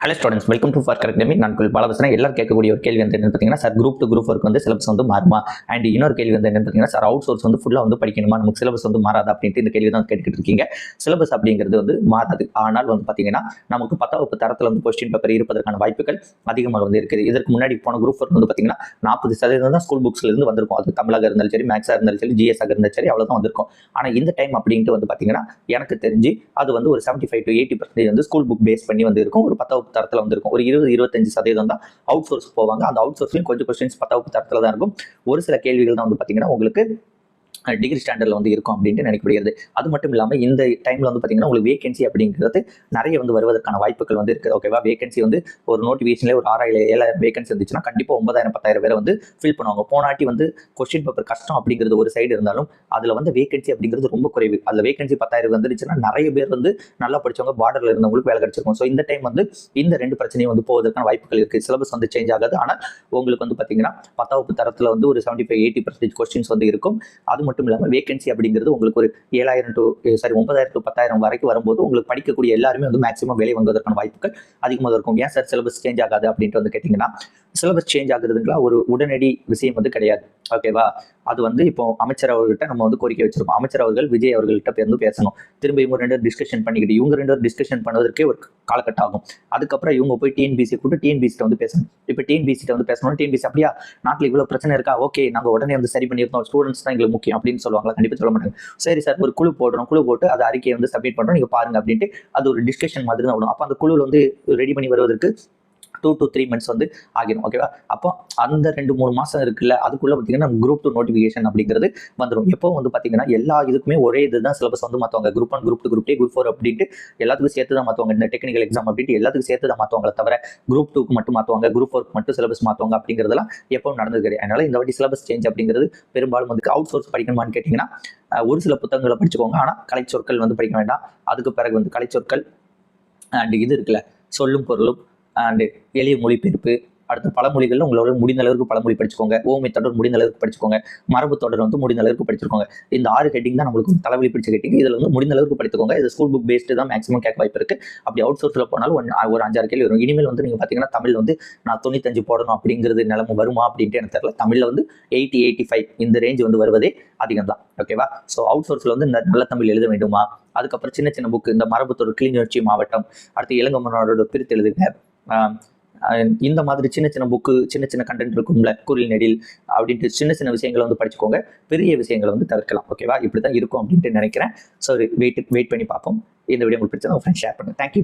Hello students, welcome to for correct நான் பாலபசனா எல்லாரும் கேட்கக்கூடிய ஒரு கேள்வி வந்து என்னன்னு பார்த்தீங்கன்னா, sir group to group work வந்து சிலபஸ் வந்து மாறுமா? அண்ட் இன்னொரு கேள்வி வந்து என்னன்னு பார்த்தீங்கன்னா, சார் அவுட் சோர்ஸ் வந்து ஃபுல்லாக வந்து படிக்கணுமா, நமக்கு சிலபஸ் வந்து மாறாதா அப்படின்ட்டு இந்த கேள்வி தான் கேட்டுக்கிட்டு இருக்கீங்க. சிலபஸ் அப்படிங்கிறது வந்து மாறாது. ஆனால் வந்து பார்த்தீங்கன்னா, நமக்கு 10ஆம் வகுப்பு தரத்தில் வந்து கொஸ்டின் பேப்பர் இருப்பதற்கான வாய்ப்புகள் அதிகமாக வந்து இருக்குது. இதற்கு முன்னாடி போன குரூப் ஒர்க் வந்து பார்த்தீங்கன்னா 40% தான் ஸ்கூல் புக்ஸ்ல இருந்து வந்திருக்கும். அது தமிழாக இருந்தாலும் சரி, மேக்ஸாக இருந்தாலும் சரி, ஜிஎஸ்ஆக இருந்தாலும் சரி, அவ்வளோதான் வந்திருக்கும். ஆனால் இந்த டைம் அப்படின்ட்டு வந்து பார்த்தீங்கன்னா, எனக்கு தெரிஞ்சு அது வந்து ஒரு 75 to 80% வந்து ஸ்கூல் புக் பேஸ் பண்ணி வந்து இருக்கும். ஒரு 10ஆம் வகுப்பு தரத்தில் வந்திருக்கும். ஒரு 20-25% தான் அவுட் சோர்ஸ் போவாங்க. அந்த அவுட் சோர்ஸ்லையும் கொஞ்சம் கொஸ்டின்ஸ் 10ஆம் வகுப்பு தரத்தில் தான் இருக்கும். ஒரு சில கேள்விகள் தான் வந்து பார்த்தீங்கன்னா உங்களுக்கு டிகிரி ஸ்டாண்டர்டில் வந்து இருக்கும் அப்படின்ட்டு நினைக்கப்படுகிறது. அது மட்டும் இல்லாமல் இந்த டைமில் வந்து பார்த்தீங்கன்னா உங்களுக்கு வேகன்சி அப்படிங்கிறது நிறைய வந்து வருவதற்கான வாய்ப்புகள் வந்து இருக்குது. ஓகேவா? வேகன்சி வந்து ஒரு நோட்டிஃபிகேஷன்லேயே ஒரு 6,000-7,000 வேகன்சி இருந்துச்சுன்னா கண்டிப்பாக 9,000-10,000 பேரை வந்து ஃபில் பண்ணுவாங்க. போனாட்டி வந்து கொஸ்டின் பேப்பர் கஷ்டம் அப்படிங்கிறது ஒரு சைடு இருந்தாலும் அதில் வந்து வேகன்சி அப்படிங்கிறது ரொம்ப குறைவு. அதில் வேகன்சி 10,000 வந்துருச்சுன்னா நிறைய பேர் வந்து நல்லா படிச்சவங்க பார்டரில் இருந்தவங்களுக்கு வேலை கிடைச்சிருக்கும். ஸோ இந்த டைம் வந்து இந்த 2 பிரச்சனையும் வந்து போவதற்கான வாய்ப்புகள் இருக்குது. சிலபஸ் வந்து சேஞ்ச் ஆகாது. ஆனால் உங்களுக்கு வந்து பார்த்தீங்கன்னா 10ஆம் வகுப்பு தரத்தில் வந்து ஒரு 75-80% கொஸ்டின்ஸ் வந்து இருக்கும். அது மட்டும் இல்லாமல் வேகன்சி அப்படிங்கிறது உங்களுக்கு ஒரு 9,000 to 10,000 வரைக்கும் வரும்போது உங்களுக்கு படிக்கக்கூடிய எல்லாருமே வந்து மேக்ஸிமம் வேலை வாங்குவதற்கான வாய்ப்புகள் அதிகமாக இருக்கும். ஏன் சார் சிலபஸ் சேஞ்ச் ஆகாது அப்படின்ட்டு வந்து கேட்டிங்கன்னா, சிலபஸ் சேஞ்ச் ஆகுறதுங்களா ஒரு உடனடி விஷயம் வந்து கிடையாது. ஓகேவா? அது வந்து இப்போ அமைச்சர் அவர்கிட்ட நம்ம வந்து கோரிக்கை வச்சிருக்கோம். அமைச்சர் அவர்கள் விஜய் அவர்கள்ட்ட வந்து பேசணும். திரும்ப இவங்க 2 டிஸ்கஷன் பண்ணிக்கிட்டு இவங்க 2 டிஸ்கஷன் பண்ணுவதற்கே ஒரு காலகட்டம் ஆகும். அதுக்கப்புறம் இவங்க போய் டிஎன்பிசி கூப்பிட்டு டிஎன்பிசி வந்து பேசணும். இப்போ டிஎன்பிசி வந்து பேசணும். டிஎன்பிசி அப்படியா நாட்டில் இவ்வளவு பிரச்சனை இருக்கா? ஓகே, நாங்கள் உடனே வந்து சரி பண்ணியிருந்தோம். ஸ்டூடெண்ட்ஸ் தான் எங்களுக்கு முக்கியம் அப்படின்னு சொல்லுவாங்களா? கண்டிப்பாக சொல்ல மாட்டாங்க. சரி சார், ஒரு குழு போடுறோம். குழு போட்டு அது அறிக்கையை வந்து சப்மிட் பண்ணுறோம், நீங்க பாருங்க அப்படின்ட்டு அது ஒரு டிஸ்கஷன் மாதிரி தான் வரும். அப்போ அந்த குழு வந்து ரெடி பண்ணி வருவதற்கு 2 to 3 months வந்து ஆகிடும். ஓகேவா? அப்போ அந்த 2-3 மாசம் இருக்குல்ல, அதுக்குள்ள பார்த்தீங்கன்னா குரூப் 2 நோட்டிஃபிகேஷன் அப்படிங்கிறது வந்துடும். எப்போ வந்து பார்த்தீங்கன்னா எல்லா இதுக்குமே ஒரே இதுதான் சிலபஸ் வந்து மாற்றுவாங்க. குரூப் 1, குரூப் 2, குரூப் 3, குரூப் 4 அப்படின்ட்டு எல்லாத்துக்கும் சேர்த்து தான் மாற்றுவாங்க. இந்த டெக்னிக்கல் எக்ஸாம் அப்படின்ட்டு எல்லாத்துக்கும் சேர்த்து தான் மாற்றுவாங்களே தவிர குரூப் 2க்கு மட்டும் மாற்றுவாங்க, குரூப் 4க்கு மட்டும் சிலபஸ் மாற்றுவாங்க அப்படிங்கிறதுலாம் எப்பவும் நடந்தது கிடையாது. அதனால இந்த வாட்டி சிலபஸ் சேஞ்ச் அப்படிங்கிறது பெரும்பாலும் வந்து அவுட் சோர்ஸ் படிக்கணுமான்னு கேட்டிங்கன்னா ஒரு சில புத்தகங்களை படிச்சுக்கோங்க. ஆனால் கலைச்சொற்கள் வந்து படிக்க வேண்டாம். அதுக்கு பிறகு வந்து கலைச்சொற்கள் அண்ட் இது இருக்குல்ல, சொல்லும் பொருளும் அண்டு எளிய மொழிபெயர்ப்பு, அடுத்த பழமொழிகளில் உங்களோட முடிந்த அளவுக்கு பழமொழி படிச்சுக்கோங்க. ஓமை தொடர் முடிந்த அளவுக்கு படிச்சுக்கோங்க. மரபு தொடர் வந்து முடிந்த அளவுக்கு படிச்சிருக்கோங்க. இந்த 6 ஹெட்டிங் தான் நம்மளுக்கு ஒரு தலைவலி பிடிச்ச ஹெட்டிங். இதில் வந்து முடிந்த அளவுக்கு படித்துக்கோங்க. இது ஸ்கூல் புக் பேஸ்டு தான் மேக்ஸிமம் கேட்க வாய்ப்பு இருக்குது. அப்படி அவுட் சோர்ஸில் போனாலும் ஒரு 5-6 கேள்வி வரும். இனிமேல் வந்து நீங்கள் பார்த்தீங்கன்னா தமிழ் வந்து நான் 95 போடணும் அப்படிங்கிறது நிலைமை வருமா அப்படின்ட்டு எனக்கு தெரியல. தமிழில் வந்து 80-85 இந்த ரேஞ்ச் வந்து வருவதே அதிகம் தான். ஓகேவா? ஸோ அவுட் சோர்ஸில் வந்து இந்த நல்ல தமிழ் எழுத வேண்டுமா? அதுக்கப்புறம் சின்ன சின்ன புக்கு, இந்த மரபு தொடர், கிளிநொச்சி மாவட்டம், அடுத்து இளங்கமனோட பிரித்து எழுதுங்க, இந்த மாதிரி சின்ன சின்ன புக்கு, சின்ன சின்ன கண்டென்ட் இருக்கும்ல, குரில் நெடில் அப்படின்ட்டு சின்ன சின்ன விஷயங்களை வந்து படிச்சுக்கோங்க. பெரிய விஷயங்களை வந்து தவிர்க்கலாம். ஓகேவா? இப்படி தான் இருக்கும் அப்படின்ட்டு நினைக்கிறேன். ஸோ வெயிட் பண்ணி பார்ப்போம். இந்த வீடியோ உங்களுக்கு பிடிச்சா உங்கள் ஃப்ரெண்ட்ஸ் ஷேர் பண்ணுங்க. தேங்க்யூ.